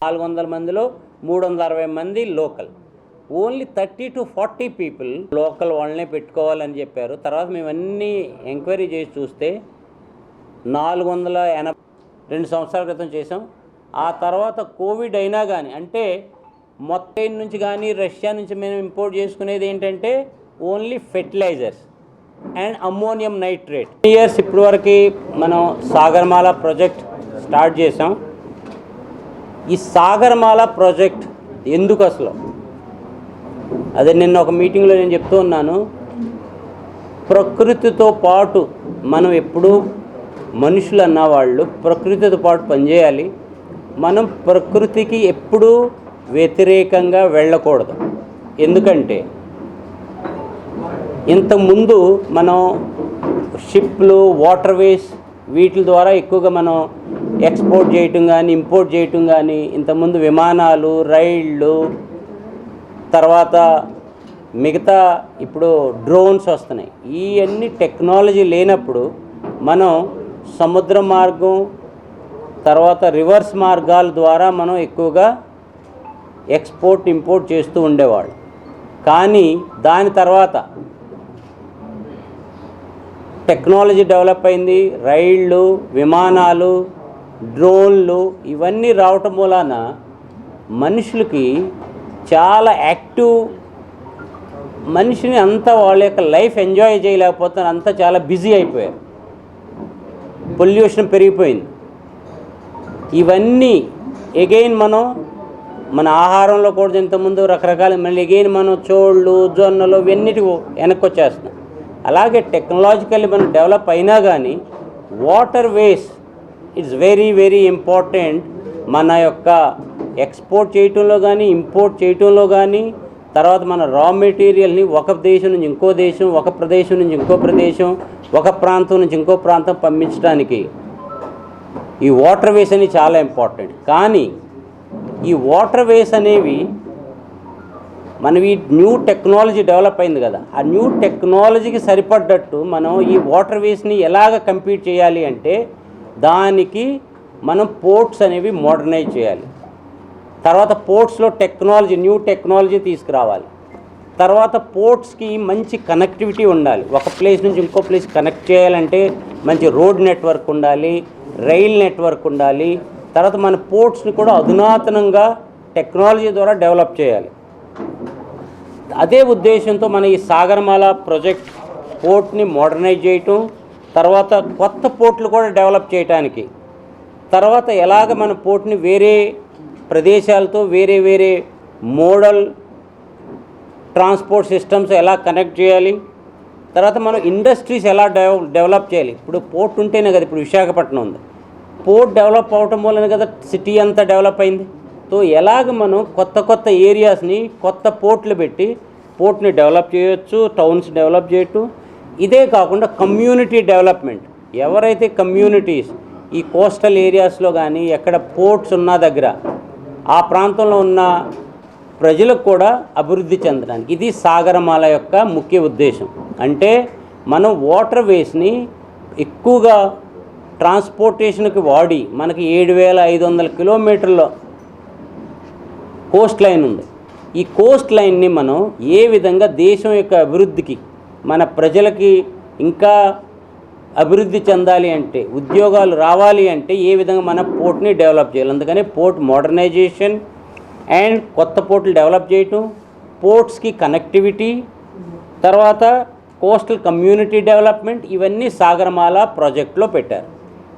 400 మందిలో 360 మంది local. Only 30 to 40 people local వాళ్ళనే పెట్టుకోవాలని చెప్పారు. తర్వాత మేము అన్నీ ఎంక్వైరీ చేసి చూస్తే 480 2 సంవత్సరాల క్రితం చేసాం. ఆ తర్వాత కోవిడ్ అయినా కానీ, అంటే మొత్తం నుంచి కానీ రష్యా నుంచి మేము ఇంపోర్ట్ చేసుకునేది ఏంటంటే only fertilisers and ammonium nitrate. Years ఇప్పటి వరకు మనం సాగర్మాల ప్రాజెక్ట్ స్టార్ట్ చేసాం. ఈ సాగర్మాల ప్రాజెక్ట్ ఎందుకు అసలు, అదే నిన్న ఒక మీటింగ్లో నేను చెప్తూ ఉన్నాను. ప్రకృతితో పాటు మనం ఎప్పుడూ మనుషులు అన్నవాళ్ళు ప్రకృతితో పాటు పనిచేయాలి. మనం ప్రకృతికి ఎప్పుడూ వ్యతిరేకంగా వెళ్ళకూడదు. ఎందుకంటే ఇంతకుముందు మనం షిప్లు, వాటర్వేస్ వీటి ద్వారా ఎక్కువగా మనం ఎక్స్పోర్ట్ చేయటం కానీ ఇంపోర్ట్ చేయటం కానీ, ఇంతకుముందు విమానాలు, రైళ్ళు, తర్వాత మిగతా ఇప్పుడు డ్రోన్స్ వస్తున్నాయి. ఈ అన్ని టెక్నాలజీ లేనప్పుడు మనం సముద్ర మార్గం, తర్వాత రివర్స్ మార్గాల ద్వారా మనం ఎక్కువగా ఎక్స్పోర్ట్ ఇంపోర్ట్ చేస్తూ ఉండేవాళ్ళు. కానీ దాని తర్వాత టెక్నాలజీ డెవలప్ అయింది. రైళ్ళు, విమానాలు, డ్రోన్లు ఇవన్నీ రావటం మూలాన మనుషులకి చాలా యాక్టివ్, మనిషిని అంతా వాళ్ళ యొక్క లైఫ్ ఎంజాయ్ చేయలేకపోతున్నారు. అంతా చాలా బిజీ అయిపోయారు. పొల్యూషన్ పెరిగిపోయింది. ఇవన్నీ ఎగైన్ మనం మన ఆహారంలో కూడా ఇంతకుముందు రకరకాల, మళ్ళీ ఎగైన్ మనం చోళ్ళు, జొన్నలు ఇవన్నిటి వెనక్కి వచ్చేస్తున్నాం. అలాగే టెక్నాలజికల్లీ మనం డెవలప్ అయినా కానీ water waste it's very very important. మన యొక్క ఎక్స్పోర్ట్ చేయటంలో కానీ, ఇంపోర్ట్ చేయటంలో కానీ, తర్వాత మన రా మెటీరియల్ని ఒక దేశం నుంచి ఇంకో దేశం, ఒక ప్రదేశం నుంచి ఇంకో ప్రదేశం, ఒక ప్రాంతం నుంచి ఇంకో ప్రాంతం పంపించడానికి ఈ వాటర్ వేస్ అనేవి చాలా ఇంపార్టెంట్. కానీ ఈ వాటర్ వేస్ అనేవి మనవి న్యూ టెక్నాలజీ డెవలప్ అయింది కదా, ఆ న్యూ టెక్నాలజీకి సరిపడ్డట్టు మనం ఈ వాటర్ వేస్ని ఎలాగ కంపీట్ చేయాలి అంటే దానికి మనం పోర్ట్స్ అనేవి మోడర్నైజ్ చేయాలి. తర్వాత పోర్ట్స్లో టెక్నాలజీ, న్యూ టెక్నాలజీ తీసుకురావాలి. తర్వాత పోర్ట్స్కి మంచి కనెక్టివిటీ ఉండాలి. ఒక ప్లేస్ నుంచి ఇంకో ప్లేస్ కనెక్ట్ చేయాలంటే మంచి రోడ్ నెట్వర్క్ ఉండాలి, రైల్ నెట్వర్క్ ఉండాలి. తర్వాత మన పోర్ట్స్ని కూడా అధునాతనంగా టెక్నాలజీ ద్వారా డెవలప్ చేయాలి. అదే ఉద్దేశంతో మన ఈ సాగర్మాల ప్రాజెక్ట్ పోర్ట్ని మోడర్నైజ్ చేయటం, తర్వాత కొత్త పోర్ట్లు కూడా డెవలప్ చేయడానికి, తర్వాత ఎలాగ మన పోర్ట్ని వేరే ప్రదేశాలతో వేరే వేరే మోడల్ ట్రాన్స్పోర్ట్ సిస్టమ్స్ ఎలా కనెక్ట్ చేయాలి, తర్వాత మనం ఇండస్ట్రీస్ ఎలా డెవలప్ చేయాలి. ఇప్పుడు పోర్ట్ ఉంటేనే కదా, ఇప్పుడు విశాఖపట్నం ఉంది, పోర్ట్ డెవలప్ అవటం వల్లనే కదా సిటీ అంతా డెవలప్ అయింది. సో ఎలాగ మనం కొత్త కొత్త ఏరియాస్ని కొత్త పోర్ట్లు పెట్టి పోర్ట్ని డెవలప్ చేయొచ్చు, టౌన్స్ డెవలప్ చేయటం. ఇదే కాకుండా కమ్యూనిటీ డెవలప్మెంట్, ఎవరైతే కమ్యూనిటీస్ ఈ కోస్టల్ ఏరియాస్లో కానీ ఎక్కడ పోర్ట్స్ ఉన్న దగ్గర ఆ ప్రాంతంలో ఉన్న ప్రజలకు కూడా అభివృద్ధి చెందడానికి ఇది సాగరమాల యొక్క ముఖ్య ఉద్దేశం. అంటే మనం వాటర్ వేస్ని ఎక్కువగా ట్రాన్స్పోర్టేషన్కి వాడి మనకి 7,500 కిలోమీటర్ల కోస్ట్ లైన్ ఉంది. ఈ కోస్ట్ లైన్ని మనం ఏ విధంగా దేశం యొక్క అభివృద్ధికి, మన ప్రజలకి ఇంకా అభివృద్ధి చెందాలి అంటే, ఉద్యోగాలు రావాలి అంటే ఏ విధంగా మన పోర్ట్ని డెవలప్ చేయాలి. అందుకని పోర్ట్ మోడర్నైజేషన్ అండ్ కొత్త పోర్టులు డెవలప్ చేయటం, పోర్ట్స్కి కనెక్టివిటీ, తర్వాత కోస్టల్ కమ్యూనిటీ డెవలప్మెంట్, ఇవన్నీ సాగర్మాల ప్రాజెక్ట్లో పెట్టారు.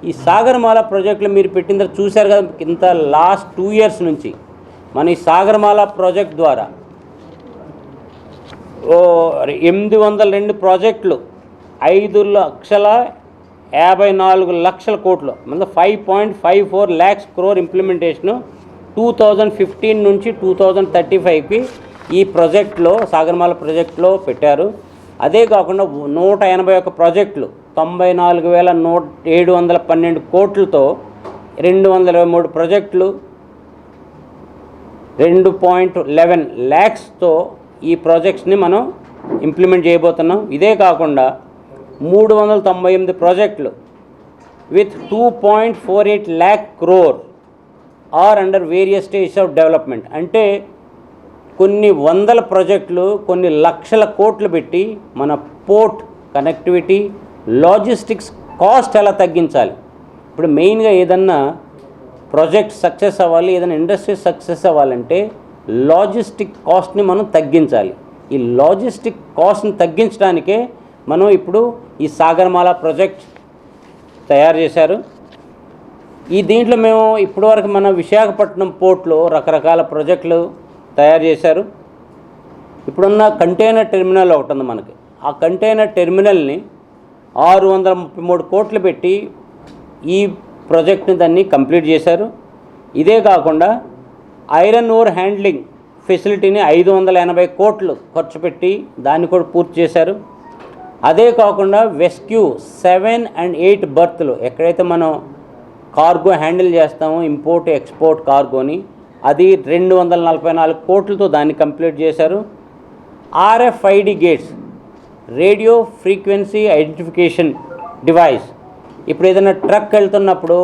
ఈ సాగర్మాల ప్రాజెక్టులో మీరు పెట్టిన చూశారు కదా, ఇంత లాస్ట్ 2 years నుంచి మన ఈ సాగర్మాల ప్రాజెక్ట్ ద్వారా 802 ప్రాజెక్టులు 5,54,00,000 కోట్లు, మన 5.54 lakhs crore ఇంప్లిమెంటేషను 2015 నుంచి 2035కి ఈ ప్రాజెక్టులో సాగర్మాల ప్రాజెక్టులో పెట్టారు. అదే కాకుండా 181 ప్రాజెక్టులు 94,712 కోట్లతో 223 ప్రాజెక్టులు 2.11 lakhsతో ఈ ప్రాజెక్ట్స్ని మనం ఇంప్లిమెంట్ చేయబోతున్నాం. ఇదే కాకుండా 398 ప్రాజెక్టులు with 2.48 lakh crore are under various stage of development. అంటే కొన్ని వందల ప్రాజెక్టులు, కొన్ని లక్షల కోట్లు పెట్టి మన పోర్ట్ కనెక్టివిటీ, లాజిస్టిక్స్ కాస్ట్ ఎలా తగ్గించాలి. ఇప్పుడు మెయిన్గా ఏదన్నా ప్రాజెక్ట్ సక్సెస్ అవ్వాలి, ఏదైనా ఇండస్ట్రీ సక్సెస్ అవ్వాలంటే లాజిస్టిక్ కాస్ట్ని మనం తగ్గించాలి. ఈ లాజిస్టిక్ కాస్ట్ని తగ్గించడానికే మనం ఇప్పుడు ఈ సాగర్మాల ప్రాజెక్ట్ తయారు చేశారు. దీంట్లో మేము ఇప్పటివరకు మన విశాఖపట్నం పోర్ట్లో రకరకాల ప్రాజెక్టులు తయారు చేశారు. ఇప్పుడున్న కంటైనర్ టెర్మినల్ ఒకటి ఉంది మనకి. ఆ కంటైనర్ టెర్మినల్ని 633 కోట్లు పెట్టి ఈ ప్రాజెక్ట్ని దాన్ని కంప్లీట్ చేశారు. ఇదే కాకుండా ఐరన్ ఓర్ హ్యాండ్లింగ్ ఫెసిలిటీని 580 కోట్లు ఖర్చు పెట్టి దాన్ని కూడా పూర్తి చేశారు. అదే కాకుండా వెస్క్యూ 7 and 8 బర్త్లు, ఎక్కడైతే మనం కార్గో హ్యాండిల్ చేస్తామో ఇంపోర్ట్ ఎక్స్పోర్ట్ కార్గోని, అది 244 కోట్లతో దాన్ని కంప్లీట్ చేశారు. RFID gates, radio frequency identification device. ఇప్పుడు ఏదైనా ట్రక్ వెళ్తున్నప్పుడు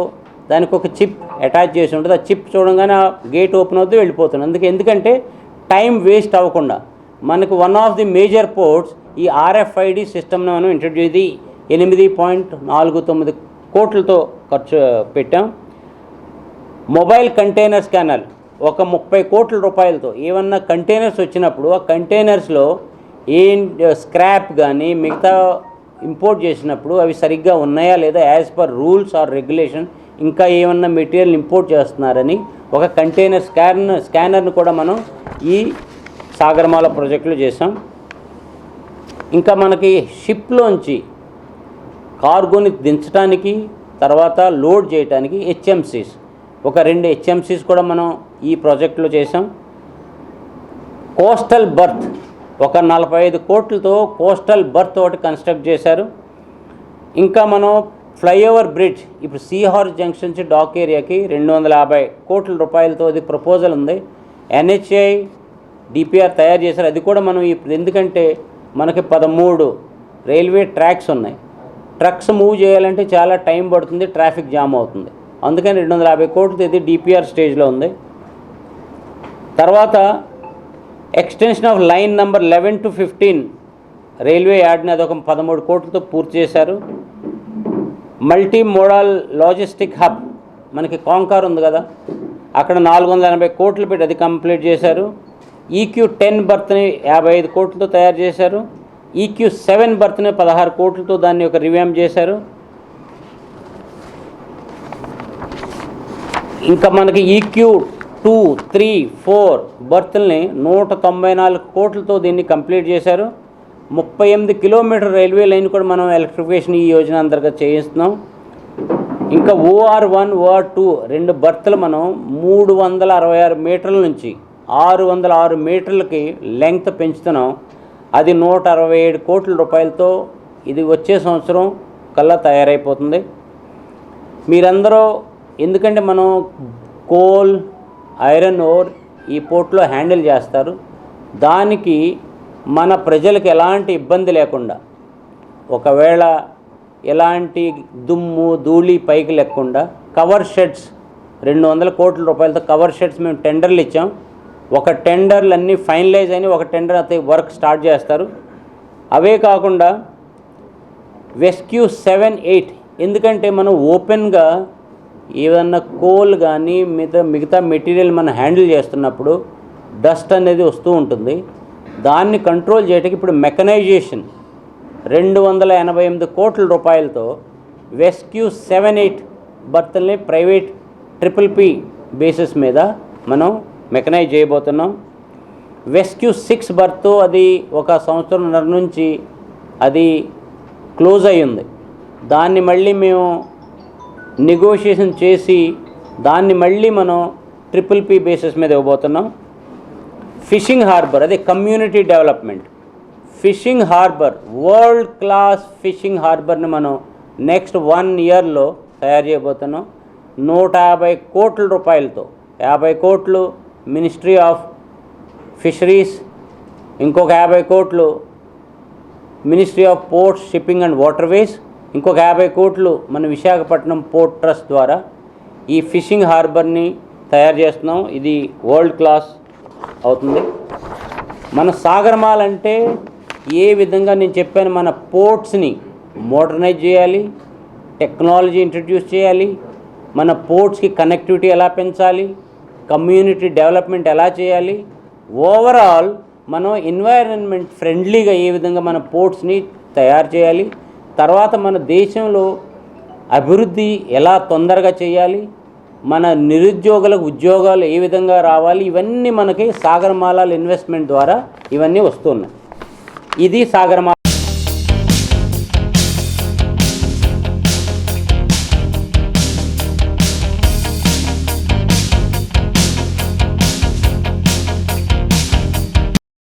దానికి ఒక చిప్ అటాచ్ చేసి ఉంటుంది. ఆ చిప్ చూడంగానే ఆ గేట్ ఓపెన్ అవుతూ వెళ్ళిపోతుంది. ఎందుకంటే టైం వేస్ట్ అవ్వకుండా మనకు one of the major ports ఈ RFID సిస్టమ్ను మనం ఇంట్రడ్యూస్ 8.49 కోట్లతో ఖర్చు పెట్టాం. మొబైల్ కంటైనర్ స్కానర్ ఒక 30 కోట్ల రూపాయలతో. ఏమన్నా కంటైనర్స్ వచ్చినప్పుడు ఆ కంటైనర్స్లో స్క్రాప్ కానీ మిగతా ఇంపోర్ట్ చేసినప్పుడు అవి సరిగ్గా ఉన్నాయా లేదా, as per rules or regulation, ఇంకా ఏమన్నా మెటీరియల్ ఇంపోర్ట్ చేస్తున్నారని ఒక కంటైనర్ స్కానర్ను కూడా మనం ఈ సాగర్మాల ప్రాజెక్టులో చేసాం. ఇంకా మనకి షిప్లోంచి కార్గోని దించడానికి, తర్వాత లోడ్ చేయడానికి HMCs, ఒక 2 HMCs కూడా మనం ఈ ప్రాజెక్టులో చేసాం. కోస్టల్ బర్త్ ఒక 45 కోట్లతో కోస్టల్ బర్త్ ఒకటి కన్స్ట్రక్ట్ చేశారు. ఇంకా మనం ఫ్లైఓవర్ బ్రిడ్జ్, ఇప్పుడు సీహార్స్ జంక్షన్ నుంచి డాక్ ఏరియాకి 250 కోట్ల రూపాయలతో అది ప్రపోజల్ ఉంది. NHAI DPR తయారు చేశారు. అది కూడా మనం ఇప్పుడు, ఎందుకంటే మనకి 13 రైల్వే ట్రాక్స్ ఉన్నాయి. ట్రక్స్ మూవ్ చేయాలంటే చాలా టైం పడుతుంది, ట్రాఫిక్ జామ్ అవుతుంది. అందుకని 250 కోట్లతో ఇది DPR స్టేజ్లో ఉంది. తర్వాత extension of line number 11 to 15 railway యార్డ్ని అదొక 13 కోట్లతో పూర్తి చేశారు. మల్టీ మోడల్ లాజిస్టిక్ హబ్ మనకి కాంకార్ ఉంది కదా, అక్కడ 480 కోట్లు పెట్టి అది కంప్లీట్ చేశారు. EQ10 బర్త్ని 55 కోట్లతో తయారు చేశారు. EQ7 బర్త్ని 16 కోట్లతో దాన్ని ఒక రివ్యాంప్ చేశారు. ఇంకా మనకి EQ2, 3, 4 బర్త్ల్ని 194 కోట్లతో దీన్ని కంప్లీట్ చేశారు. 38 కిలోమీటర్ రైల్వే లైన్ కూడా మనం ఎలక్ట్రిఫికేషన్ ఈ యోజన అంతర్గత చేయిస్తున్నాం. ఇంకా OR1, OR2 2 బర్త్లు మనం 366 మీటర్ల నుంచి 606 మీటర్లకి లెంగ్త్ పెంచుతున్నాం. అది 167 కోట్ల రూపాయలతో ఇది వచ్చే సంవత్సరం కల్లా తయారైపోతుంది. మీరందరూ, ఎందుకంటే మనం కోల్, ఐరన్ ఓర్ ఈ పోర్ట్లో హ్యాండిల్ చేస్తారు, దానికి మన ప్రజలకు ఎలాంటి ఇబ్బంది లేకుండా, ఒకవేళ ఎలాంటి దుమ్ము ధూళి పైకి లేకుండా కవర్ షెడ్స్ 200 కోట్ల రూపాయలతో కవర్ షెడ్స్ మేము టెండర్లు ఇచ్చాం. ఒక టెండర్లు అన్నీ ఫైనలైజ్ అయిన ఒక టెండర్ అయితే వర్క్ స్టార్ట్ చేస్తారు. అవే కాకుండా వెస్క్యూ 7, 8, ఎందుకంటే మనం ఓపెన్గా ఏదన్నా కోల్ కానీ మిగతా మెటీరియల్ మనం హ్యాండిల్ చేస్తున్నప్పుడు డస్ట్ అనేది వస్తూ ఉంటుంది. దాన్ని కంట్రోల్ చేయడానికి ఇప్పుడు మెకనైజేషన్ 288 కోట్ల రూపాయలతో వెస్క్యూ 7, 8 బర్త్ల్ని ప్రైవేట్ PPP బేసిస్ మీద మనం మెకనైజ్ చేయబోతున్నాం. వెస్క్యూ 6 బర్త్ అది ఒక సంవత్సరంన్నర నుంచి అది క్లోజ్ అయ్యింది. దాన్ని మళ్ళీ మేము నెగోషియేషన్ చేసి దాన్ని మళ్ళీ మనం PPP బేసిస్ మీద ఇవ్వబోతున్నాం. ఫిషింగ్ హార్బర్, అదే community development. Fishing harbour, world class fishing హార్బర్ని మనం నెక్స్ట్ 1 ఇయర్లో తయారు చేయబోతున్నాం. 150 కోట్ల రూపాయలతో, 50 కోట్లు మినిస్ట్రీ ఆఫ్ ఫిషరీస్, ఇంకొక 50 కోట్లు ministry of ports, shipping and waterways, ఇంకొక 50 కోట్లు మన విశాఖపట్నం పోర్ట్ ట్రస్ట్ ద్వారా ఈ ఫిషింగ్ హార్బర్ని తయారు చేస్తున్నాం. ఇది వరల్డ్ క్లాస్ అవుతుంది. మన సాగరమాల అంటే ఏ విధంగా నేను చెప్పాను, మన పోర్ట్స్ని మోడర్నైజ్ చేయాలి, టెక్నాలజీ ఇంట్రడ్యూస్ చేయాలి, మన పోర్ట్స్కి కనెక్టివిటీ ఎలా పెంచాలి, కమ్యూనిటీ డెవలప్మెంట్ ఎలా చేయాలి, ఓవరాల్ మనం ఎన్వైరన్మెంట్ ఫ్రెండ్లీగా ఏ విధంగా మన పోర్ట్స్ని తయారు చేయాలి, తర్వాత మన దేశంలో అభివృద్ధి ఎలా తొందరగా చేయాలి, మన నిరుద్యోగులకు ఉద్యోగాలు ఏ విధంగా రావాలి, ఇవన్నీ మనకి సాగరమాల ఇన్వెస్ట్మెంట్ ద్వారా ఇవన్నీ వస్తున్నాయి. ఇది సాగరమాల.